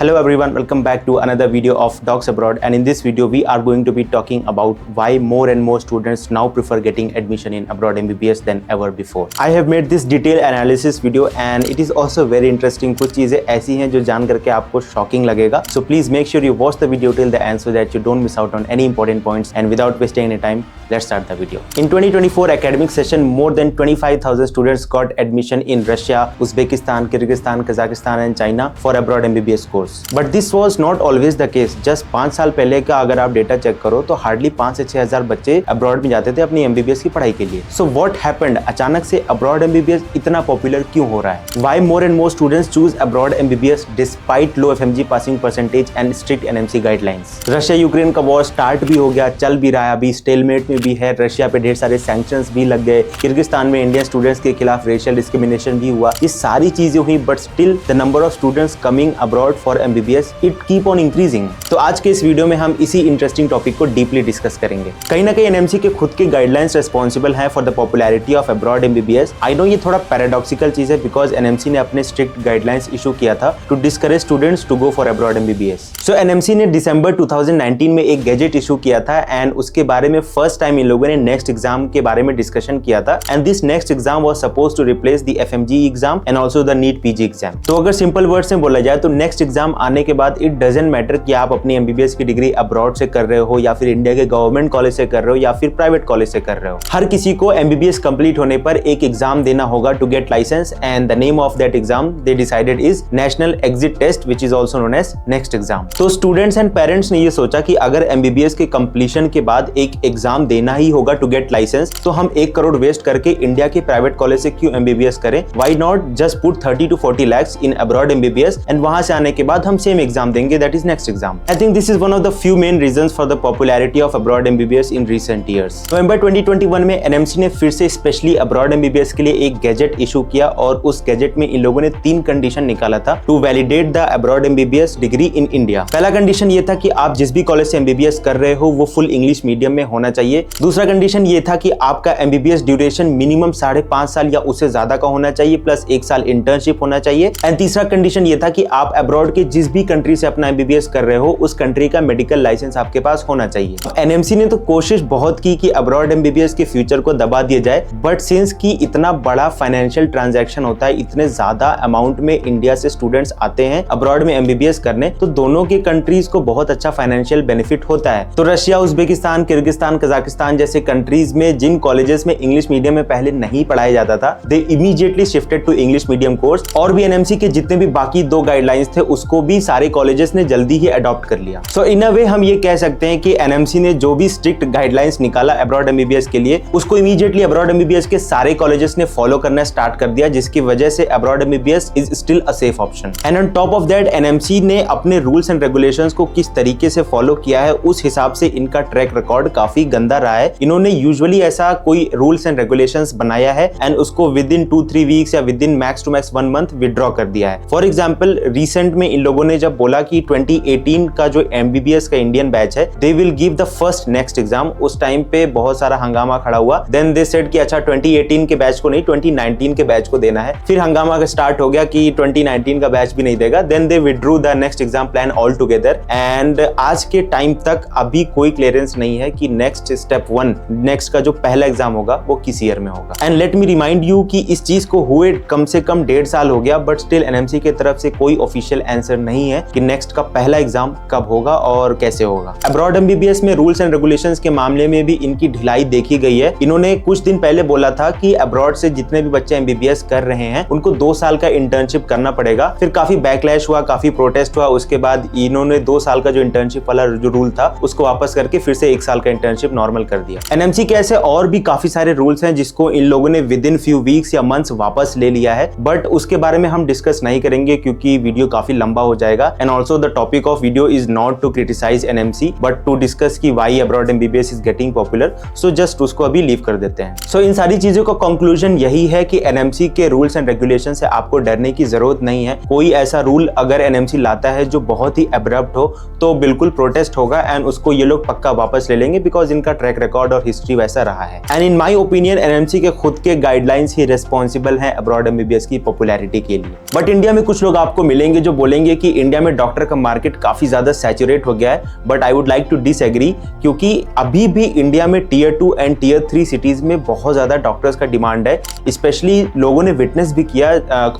Hello everyone, welcome back to another video of Docs Abroad, and in this video we are going to be talking about why more and more students now prefer getting admission in abroad MBBS than ever before. I have made this detailed analysis video and it is also very interesting. कुछ चीजें ऐसी हैं जो जान करके आपको shocking लगेगा. So please make sure you watch the video till the end so that you don't miss out on any important points, and without wasting any time, let's start the video. In 2024 academic session, more than 25,000 students got admission in Russia, Uzbekistan, Kyrgyzstan, Kazakhstan and China for abroad MBBS course. But this was not always the case. Just 5 साल पहले का अगर आप data check करो तो hardly 5 से 6 हजार बच्चे अब्रॉड में जाते थे अपनी MBBS की पढ़ाई के लिए. So what happened? अचानक से अब्रॉड MBBS इतना पॉपुलर क्यों हो रहा है? Why more and more students choose abroad MBBS despite low FMG passing percentage and strict NMC guidelines? Russia Ukraine का वॉर स्टार्ट भी हो गया, चल भी रहा है, अभी स्टेलमेट में भी है. रशिया पे ढेर सारे सैंक्शंस भी लग गए. किर्गिस्तान में इंडियन स्टूडेंट्स के खिलाफ रेशियल डिस्क्रिमिनेशन भी हुआ. ये सारी चीजें हुई, but still the number of students coming abroad for MBBS it keep on increasing. तो आज के इस वीडियो में हम इसी इंटरेस्टिंग टॉपिक को डीपली डिस्कस करेंगे. कहीं ना कहीं NMC के खुद के गाइडलाइंस रिस्पॉन्सिबल है for the popularity of abroad MBBS. I know ये थोड़ा पैराडॉक्सिकल चीज है बिकॉज NMC ने अपने स्ट्रिक्ट गाइडलाइंस इशू किया था to discourage students to go for abroad MBBS. So NMC ने दिसंबर 2019 में एक गैजेट इशू किया था एंड उसके बारे में फर्स्ट टाइम इन लोगों ने नेक्स्ट एग्जाम के बारे में डिस्कशन किया था. And this next exam was supposed to replace the FMG exam and also the NEET PG exam. तो अगर सिंपल वर्ड्स में बोला जाए तो नेक्स्ट एग्जाम आने के बाद इट डजंट मैटर कि आप अपनी MBBS की डिग्री अब्रॉड से कर रहे हो या फिर इंडिया के गवर्नमेंट कॉलेज से कर रहे हो या फिर प्राइवेट कॉलेज से कर रहे हो. हर किसी को MBBS कंप्लीट होने पर एक एग्जाम देना होगा to get license, and the name of that exam they decided is national exit test which is also known as next exam. तो स्टूडेंट्स एंड पेरेंट्स ने ये सोचा कि अगर MBBS के कंप्लीशन के बाद एक एग्जाम देना ही होगा टू गेट लाइसेंस, तो हम 1 करोड़ वेस्ट करके इंडिया के प्राइवेट कॉलेज से क्यों MBBS करें? Why not just put 30 to 40 lakhs in abroad MBBS and वहां से आने के बाद हम सेम एग्जाम देंगे, that is next exam. I think this is one of the few main reasons for the popularity of abroad MBBS in recent years. नवंबर 2021 में NMC ने फिर से स्पेशली अब्रॉड MBBS के लिए एक गैजेट इशू किया और उस गैजेट में इन लोगों ने 3 कंडीशन निकाला था to validate the abroad MBBS degree in India. पहला कंडीशन ये था कि आप जिस भी कॉलेज से MBBS कर रहे हो वो फुल इंग्लिश मीडियम में होना चाहिए. दूसरा कंडीशन ये था कि आपका MBBS ड्यूरेशन मिनिमम 5.5 साल या उससे ज्यादा का होना चाहिए प्लस 1 साल इंटर्नशिप होना चाहिए. एंड तीसरा कंडीशन ये था कि आप अब्रॉड के जिस भी कंट्री से अपना MBBS कर रहे हो उस कंट्री का मेडिकल लाइसेंस आपके पास होना चाहिए. NMC ने तो कोशिश बहुत की कि अब्रॉड MBBS के फ्यूचर को दबा दिया जाए, बट सिंस कि इतना बड़ा फाइनेंशियल ट्रांजैक्शन होता है, इतने ज्यादा अमाउंट में इंडिया से स्टूडेंट्स आते हैं अब्रॉड में MBBS करने, तो दोनों की कंट्रीज को बहुत अच्छा फाइनेंशियल बेनिफिट होता है. तो रशिया, उज्बेकिस्तान, किर्गिस्तान, कजाकिस्तान जैसे कंट्रीज में जिन कॉलेजेस में इंग्लिश मीडियम में पहले नहीं पढ़ाया जाता था, they immediately shifted to English medium course. और भी NMC के जितने भी बाकी 2 गाइडलाइंस थे उसको भी सारे कॉलेजेस ने जल्दी ही अडॉप्ट कर लिया. सो इन अ वे हम ये कह सकते हैं कि NMC ने जो भी स्ट्रिक्ट गाइडलाइंस निकाला अब्रॉड MBBS के लिए उसको इमीडिएटली अब्रॉड MBBS के सारे कॉलेजेस ने फॉलो करना स्टार्ट कर दिया, जिसकी वजह से abroad MBBS is still a safe option. And on top of that NMC ने अपने रूल्स एंड रेगुलेशंस को किस तरीके से फॉलो किया है उस हिसाब से इनका ट्रैक रिकॉर्ड काफी गंदा रहा है. इन्होंने यूजुअली ऐसा कोई रूल्स एंड रेगुलेशंस बनाया है एंड उसको विद इन 2-3 वीक्स या within max to max 1 month withdraw कर दिया है. फॉर एग्जाम्पल रिसेंट में इन लोगों ने जब बोला कि 2018 का जो MBBS का इंडियन बैच है they will give the first next exam, उस टाइम पे बहुत सारा हंगामा खड़ा हुआ. देन दे सेड कि अच्छा 2018 के बैच को नहीं 2019 के बैच को देना है. फिर हंगामा का स्टार्ट हो गया कि 2019 का बैच भी नहीं देगा. Then they withdrew the next exam plan all together. एंड आज के टाइम तक अभी कोई क्लियरेंस नहीं है कि नेक्स्ट स्टेप 1 नेक्स्ट का जो पहला एग्जाम होगा वो किस ईयर में होगा. And let me remind you कि इस चीज को हुए कम से कम 1.5 साल हो गया, बट स्टिल NMC की तरफ से कोई ऑफिशियल आंसर नहीं है कि नेक्स्ट का पहला एग्जाम कब होगा और कैसे होगा. अब्रॉड MBBS में रूल्स एंड रेगुलेशंस के मामले में भी इनकी ढिलाई देखी गई है. इन्होंने कुछ दिन पहले बोला था कि अब्रॉड से जितने भी बच्चे MBBS कर रहे हैं उनको 2 साल का इंटर्नशिप करना पड़ेगा. फिर काफी बैकलैश हुआ, काफी प्रोटेस्ट हुआ. उसके बाद इन्होंने 2 साल का जो इंटर्नशिप वाला जो रूल था उसको वापस करके फिर से 1 साल का इंटर्नशिप नॉर्मल कर दिया. NMC के ऐसे और भी काफी सारे रूल्स हैं जिसको इन लोगों ने विद इन फ्यू वीक्स या मंथ्स वापस ले लिया है, बट उसके बारे में हम डिस्कस नहीं करेंगे क्योंकि वीडियो काफी लंबा हो जाएगा. And also the topic of video is not to criticise NMC but to discuss की why abroad MBBS is getting popular. So just उसको अभी लीव कर देते हैं. सो इन सारी चीजों का कंक्लूजन यही है कि NMC के रूल्स एंड रेगुलेशन से आपको डरने की जरूरत नहीं है. कोई ऐसा रूल अगर NMC लाता है जो बहुत ही एब्रप्ट हो तो बिल्कुल प्रोटेस्ट होगा एंड उसको ये लोग पक्का वापस ले लेंगे बिकॉज इनका ट्रैक रिकॉर्ड और हिस्ट्री वैसा रहा है. And in my opinion NMC के खुद के गाइडलाइंस ही रिस्पॉन्सिबल है अब्रॉड MBBS की पॉपुलैरिटी के लिए. बट इंडिया में कुछ लोग आपको मिलेंगे जो बोलेंगे है कि इंडिया में डॉक्टर का मार्केट काफी ज्यादा सैचुरेट हो गया है, but I would like to disagree, क्योंकि अभी भी इंडिया में टियर 2 एंड टियर 3 सिटीज में बहुत ज्यादा डॉक्टर्स का डिमांड है। स्पेशली लोगों ने विटनेस भी किया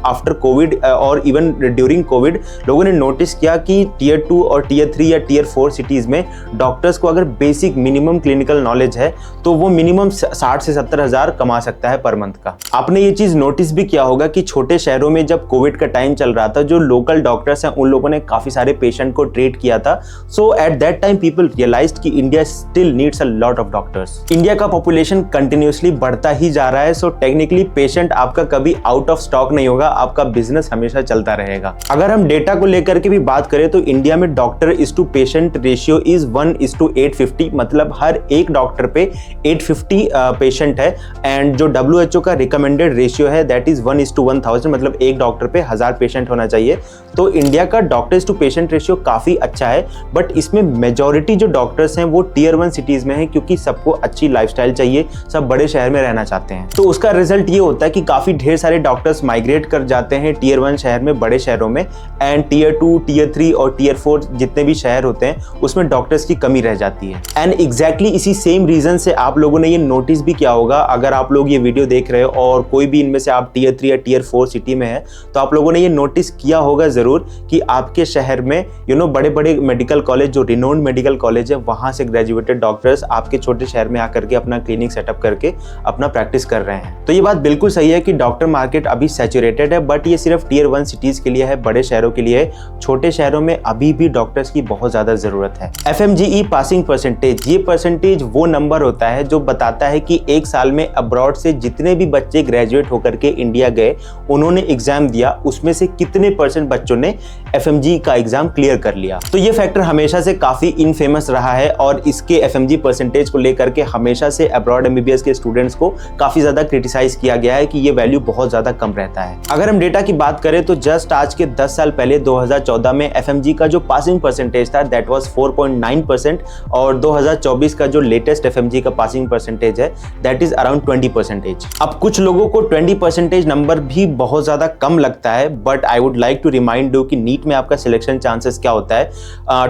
आफ्टर कोविड और इवन ड्यूरिंग कोविड, लोगों ने नोटिस किया कि टियर 2 और टियर 3 या टियर 4 सिटीज में डॉक्टर्स को अगर बेसिक मिनिमम क्लिनिकल नॉलेज है तो वो मिनिमम 60 से 70 हजार कमा सकता है पर मंथ का। आपने ये चीज नोटिस भी किया होगा कि छोटे शहरों में जब कोविड का टाइम चल रहा था, जो लोकल डॉक्टर्स हैं उन लोगों ने काफी सारे पेशेंट को ट्रीट किया था। So at that time people realised कि India still needs a lot of doctors. India का पॉपुलेशन कंटिन्यूअसली बढ़ता ही जा रहा है, सो टेक्निकली पेशेंट आपका कभी आउट ऑफ स्टॉक नहीं होगा, आपका बिजनेस हमेशा चलता रहेगा। अगर हम डेटा को लेकर के भी बात करें तो इंडिया में doctor is to patient ratio is 1:850, मतलब हर एक डॉक्टर पे 850 पेशेंट है। एंड जो WHO का रिकमेंडेड रेशियो है दैट इज 1:1000, मतलब एक डॉक्टर पे 1000 पेशेंट होना चाहिए। तो इंडिया का डॉक्टर्स टू पेशेंट रेशियो काफी अच्छा है, बट इसमें मेजॉरिटी जो डॉक्टर्स हैं वो टियर 1 सिटीज में है, क्योंकि सबको अच्छी लाइफस्टाइल चाहिए, सब बड़े शहर में रहना चाहते हैं। तो उसका रिजल्ट ये होता है कि काफी ढेर सारे डॉक्टर्स माइग्रेट कर जाते हैं टियर 1 शहर में, बड़े शहरों में, एंड टियर 2, टियर 3 और टियर 4 जितने भी शहर होते हैं उसमें डॉक्टर्स की कमी रह जाती है। एंड एग्जैक्टली इसी सेम रीजन से आप लोगों ने ये नोटिस भी किया होगा, अगर आप लोग ये वीडियो देख रहे हो और कोई भी इनमें से आप टियर 3 या टियर 4 सिटी में है, तो आप लोगों ने ये नोटिस किया होगा जरूर कि आपके शहर में बड़े बड़े मेडिकल कॉलेज, जो रिनोन्ड मेडिकल कॉलेज है, वहां से ग्रेजुएटेड डॉक्टर्स आपके छोटे शहर में आकर के अपना क्लिनिक सेटअप करके अपना प्रैक्टिस कर रहे हैं। तो ये बात बिल्कुल सही है कि डॉक्टर मार्केट अभी सैचुरेटेड है, बट ये सिर्फ टियर 1 सिटीज के लिए है, बड़े शहरों के लिए। छोटे शहरों में अभी भी डॉक्टर्स की बहुत ज्यादा जरूरत है। FMGE पासिंग परसेंटेज, ये परसेंटेज वो नंबर होता है जो बताता है कि एक साल में अब्रॉड से जितने भी बच्चे ग्रेजुएट होकर के इंडिया गए, उन्होंने एग्जाम दिया, उसमें से कितने % बच्चों ने FMGE का एग्जाम क्लियर कर लिया। तो ये फैक्टर हमेशा से काफी इनफेमस रहा है और इसके FMGE परसेंटेज को लेकर के हमेशा से अब्रॉड MBBS के स्टूडेंट्स को काफी ज्यादा क्रिटिसाइज किया गया है कि ये वैल्यू बहुत ज्यादा कम रहता है। अगर हम डेटा की बात करें तो जस्ट आज के 10 साल पहले 2014 में FMGE का जो पासिंग परसेंटेज था दैट वाज 4.9%, और 2024 का जो लेटेस्ट FMGE का पासिंग परसेंटेज है दैट इज अराउंड 20%। अब कुछ लोगों को 20% नंबर भी बहुत ज्यादा कम लगता है, but I would like to remind you कि नीट में आपका सिलेक्शन चांसेस क्या होता है।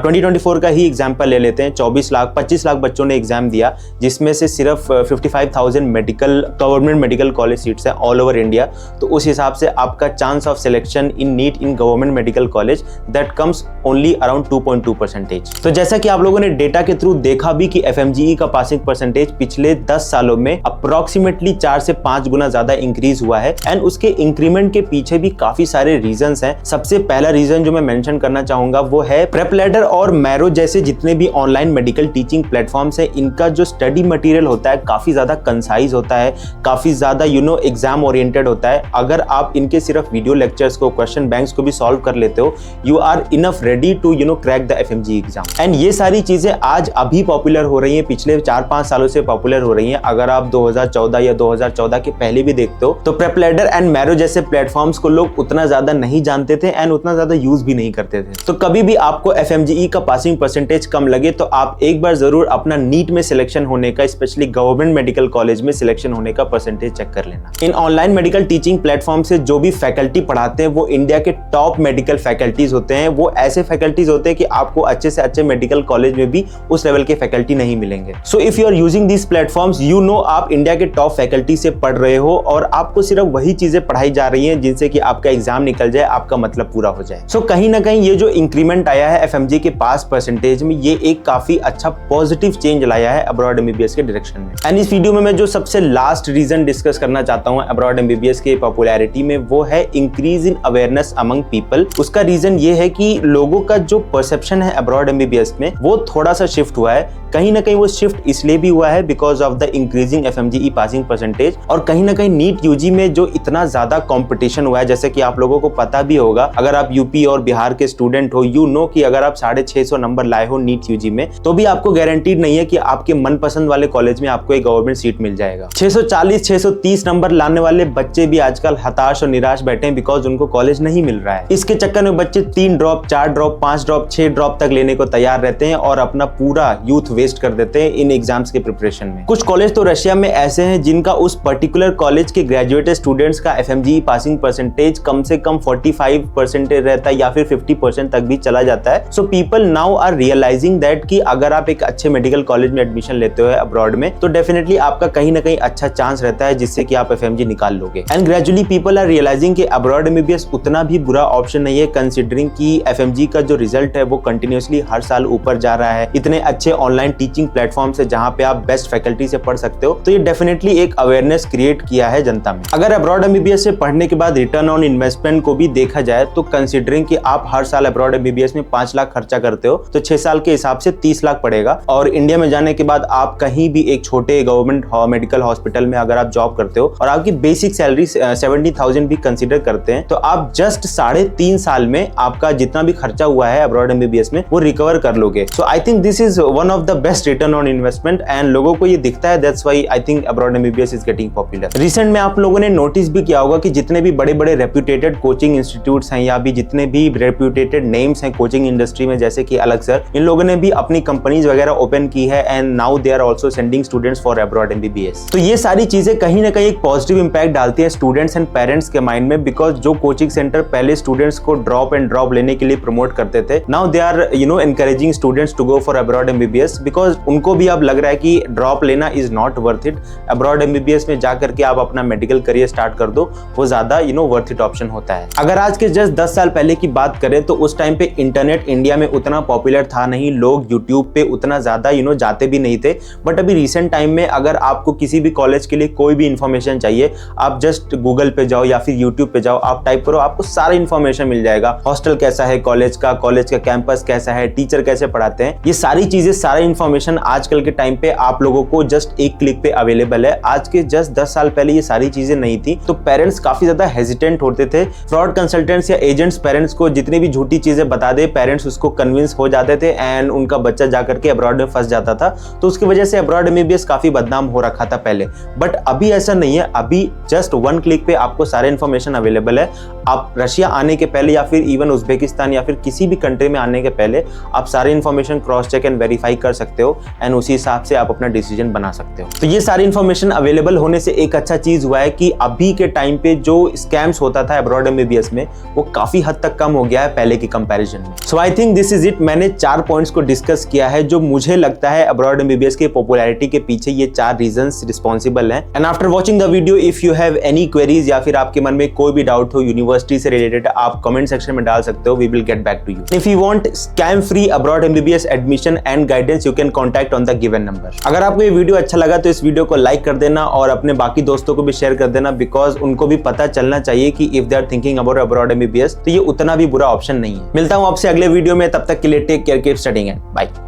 2024 का ही एग्जांपल ले लेते हैं। 25 लाख बच्चों ने एग्जाम दिया, जिसमें से सिर्फ 55,000 गवर्नमेंट मेडिकल कॉलेज सीट्स हैं ऑल ओवर इंडिया। तो उस हिसाब से आपका chance of selection in NEET in government medical college that comes only around 2.2%। तो जैसा कि आप लोगों ने डेटा के थ्रू देखा भी कि FMGE का पासिंग परसेंटेज पिछले 10 सालों में अप्रोक्सीमेटली 4 से 5 गुना ज्यादा इंक्रीज हुआ है, एंड उसके इंक्रीमेंट के पीछे भी काफी सारे रीजंस हैं। सबसे पहला रीजन जो मैं मेंशन करना चाहूंगा वो है प्रेप लैडर और मैरो जैसे जितने भी ऑनलाइन मेडिकल टीचिंग प्लेटफॉर्म्स है, इनका जो स्टडी मटेरियल होता है काफी ज्यादा कंसाइज होता है, काफी ज्यादा एग्जाम ओरिएंटेड होता है। अगर आप इनके सिर्फ वीडियो लेक्चर्स को, क्वेश्चन बैंक्स को भी सॉल्व कर लेते हो, you are enough ready to crack the FMGE exam. And ये सारी चीजें आज अभी पॉपुलर हो रही हैं, पिछले 4-5 सालों से पॉपुलर हो रही हैं। अगर आप 2014 या 2014 के पहले भी देखते हो तो प्रेप लैडर एंड मैरो जैसे प्लेटफॉर्म्स को लोग उतना ज्यादा नहीं जानते थे एंड उतना ज्यादा यूज भी नहीं करते थे। तो कभी भी आपको FMGE का पासिंग परसेंटेज कम लगे तो आप एक बार जरूर अपना नीट में सिलेक्शन होने का, स्पेशली गवर्नमेंट मेडिकल कॉलेज में सिलेक्शन होने का परसेंटेज चेक कर लेना। इन ऑनलाइन मेडिकल टीचिंग प्लेटफॉर्म से जो भी फैकल्टी पढ़ाते हैं वो इंडिया के टॉप मेडिकल फैकल्टीज होते हैं। वो ऐसे फैकल्टीज होते हैं कि आपको अच्छे से अच्छे मेडिकल कॉलेज में भी उस लेवल के फैकल्टी नहीं मिलेंगे। So if you are using these platforms, आप इंडिया के टॉप फैकल्टी से पढ़ रहे हो और आपको सिर्फ वही चीजें पढ़ाई जा रही हैं जिनसे कि आपका एग्जाम निकल जाए, आपका मतलब पूरा हो जाए। सो कहीं ना कहीं ये जो इंक्रीमेंट आया है FMGE के पास परसेंटेज में, ये एक काफी अच्छा पॉजिटिव चेंज लाया है अब्रॉड MBBS के डायरेक्शन में। एंड इस वीडियो में मैं जो सबसे लास्ट रीजन डिस्कस करना चाहता हूं अब्रॉड MBBS के पॉपुलैरिटी में, वो है increase in awareness among people. उसका रीजन ये है कि लोगों का जो परसेप्शन है अब्रॉड MBBS में वो थोड़ा सा शिफ्ट हुआ है। कहीं ना कहीं वो शिफ्ट इसलिए भी हुआ है because of the increasing FMGE passing percentage, और कहीं ना कहीं नीट UG में जो इतना ज्यादा कंपटीशन हुआ है, जैसे कि आप लोगों को पता भी होगा, अगर आप यूपी और बिहार के स्टूडेंट हो, कि अगर आप 650 नंबर लाए हो नीट UG में, तो भी आपको गारंटीड नहीं है कि आपके मनपसंद वाले कॉलेज में आपको एक गवर्नमेंट सीट मिल जाएगा। 640-630 नंबर लाने वाले बच्चे भी आजकल हताश और निराश बैठे हैं बिकॉज उनको कॉलेज नहीं मिल रहा है। इसके चक्कर में बच्चे 3 ड्रॉप, 4 ड्रॉप, 5 ड्रॉप, 6 ड्रॉप तक लेने को तैयार रहते हैं और अपना पूरा यूथ वेस्ट कर देते हैं इन एग्जाम्स के प्रिपरेशन में। कुछ कॉलेज तो रशिया में ऐसे हैं जिनका उस पर्टिकुलर कॉलेज के ग्रेजुएटेड स्टूडेंट्स का FMGE पासिंग परसेंटेज कम से कम 45% रहता है या फिर 50% तक भी चला जाता है। So people now are realising that कि अगर आप एक अच्छे मेडिकल कॉलेज में एडमिशन लेते हो अब्रॉड में तो डेफिनेटली आपका कहीं ना कहीं अच्छा चांस रहता है जिससे कि आप FMG निकाल लोगे। And gradually people are realising कि अब्रॉड MBBS उतना भी बुरा ऑप्शन नहीं है, कंसिडरिंग कि FMG का जो रिजल्ट है वो कंटिन्यूअसली हर साल ऊपर जा रहा है। इतने अच्छे ऑनलाइन टीचिंग प्लेटफॉर्म से जहां पे आप बेस्ट फैकल्टी से पढ़ सकते हो, तो ये डेफिनेटली एक अवेयरनेस क्रिएट किया है जनता में। अगर अब्रॉड MBBS से पढ़ने के बाद रिटर्न ऑन इन्वेस्टमेंट को भी देखा जाए तो कंसिडरिंग कि आप हर साल अब्रॉड MBBS में 5 लाख खर्चा करते हो तो 6 साल के हिसाब से 30 लाख पड़ेगा। और इंडिया में जाने के बाद आप कहीं भी एक छोटे गवर्नमेंट मेडिकल हॉस्पिटल में अगर आप जॉब करते हो और आपकी बेसिक सैलरी 70,000 भी कंसीडर करते हैं तो आप जस्ट 3.5 साल में आपका जितना भी खर्चा हुआ है अब्रॉड MBBS में वो रिकवर कर लोगे। So I think this is one of the best return on investment and लोगों को ये दिखता है, that's why I think abroad MBBS is getting popular. Recent में आप लोगों ने नोटिस भी किया होगा कि जितने भी बड़े बड़े रेप्यूटेटेड कोचिंग इंस्टीट्यूट्स हैं या भी जितने भी रेप्यूटेटेड नेम्स हैं कोचिंग इंडस्ट्री में, जैसे कि अलग सर, इन लोगों ने भी अपनी कंपनीज वगैरह ओपन की है and now they are also sending students for abroad MBBS। तो ये सारी चीजें कहीं ना कहीं एक पॉजिटिव इंपैक्ट डालती है स्टूडेंट्स एंड पेरेंट्स के माइंड में, बिकॉज जो कोचिंग सेंटर पहले स्टूडेंट्स को ड्रॉप लेने के लिए प्रमोट करते थे, now they are encouraging students to go for abroad MBBS because उनको भी अब लग रहा है कि ड्रॉप लेना is not worth it. Abroad MBBS में जाकर के आप अपना मेडिकल करियर स्टार्ट कर दो, वो ज्यादा वर्थ इट ऑप्शन होता है। अगर आज के जस्ट 10 साल पहले की बात करें तो उस टाइम पे इंटरनेट इंडिया में उतना पॉपुलर था नहीं, लोग यूट्यूब पे उतना ज्यादा जाते भी नहीं थे। बट अभी रिसेंट टाइम में अगर आपको किसी भी कॉलेज के लिए कोई भी इंफॉर्मेशन चाहिए, आप जस्ट गूगल पे जाओ या फिर यूट्यूब पे जाओ, आप टाइप करो, आपको सारा इंफॉर्मेशन मिल जाएगा। हॉस्टल कैसा है कॉलेज का कैंपस कैसा है, टीचर कैसे पढ़ाते हैं, ये सारी चीजें, सारा इंफॉर्मेशन आजकल के टाइम पे आप लोगों को जस्ट एक क्लिक पे अवेलेबल है। आज के जस्ट 10 साल पहले ये सारी चीजें नहीं थी तो पेरेंट्स काफी ज्यादा हेजिटेंट होते थे। फ्रॉड कंसल्टेंट्स या एजेंट्स पेरेंट्स को जितनी भी झूठी चीजें बता दे, पेरेंट्स उसको कन्विंस हो जाते थे एंड उनका बच्चा जाकर के अब्रॉड में फंस जाता था। तो उसकी वजह से अब्रॉड MBBS काफी बदनाम हो रखा था पहले, बट अभी ऐसा नहीं है। अभी जस्ट 1 क्लिक पे आपको सारे इंफॉर्मेशन अवेलेबल है। आप रशिया आने के पहले या फिर इवन उज्बेकिस्तान या फिर किसी भी कंट्री में आने के पहले आप सारे information cross check and verify कर सकते हो एंड उसी हिसाब से आप अपना डिसीजन बना सकते हो। तो ये सारी इंफॉर्मेशन अवेलेबल होने से एक अच्छा चीज हुआ है कि अभी के टाइम पे जो स्कैम्स होता था अब्रॉड MBBS में वो काफी हद तक कम हो गया है पहले की कंपैरिजन में। So I think this is it. मैंने 4 पॉइंट्स को डिस्कस किया है जो मुझे लगता है अब्रॉड MBBS के पॉपुलैरिटी के पीछे ये 4 रीजंस रिस्पॉन्सिबल हैं। And after watching the video if you have any queries या फिर आपके मन में कोई भी डाउट हो यूनिवर्सिटी से रिलेटेड, आप कमेंट सेक्शन में डाल सकते हो, we will get back to you. If you want scam free abroad MBBS admission and guidance you can contact on the given number. अगर आपको ये वीडियो अच्छा लगा तो इस वीडियो को लाइक कर देना और अपने बाकी दोस्तों को भी शेयर कर देना, बिकॉज उनको भी पता चलना चाहिए कि if they are thinking about abroad MBBS तो ये उतना भी बुरा ऑप्शन नहीं है। मिलता हूं आपसे अगले वीडियो में, तब तक के लिए take care, keep studying and bye.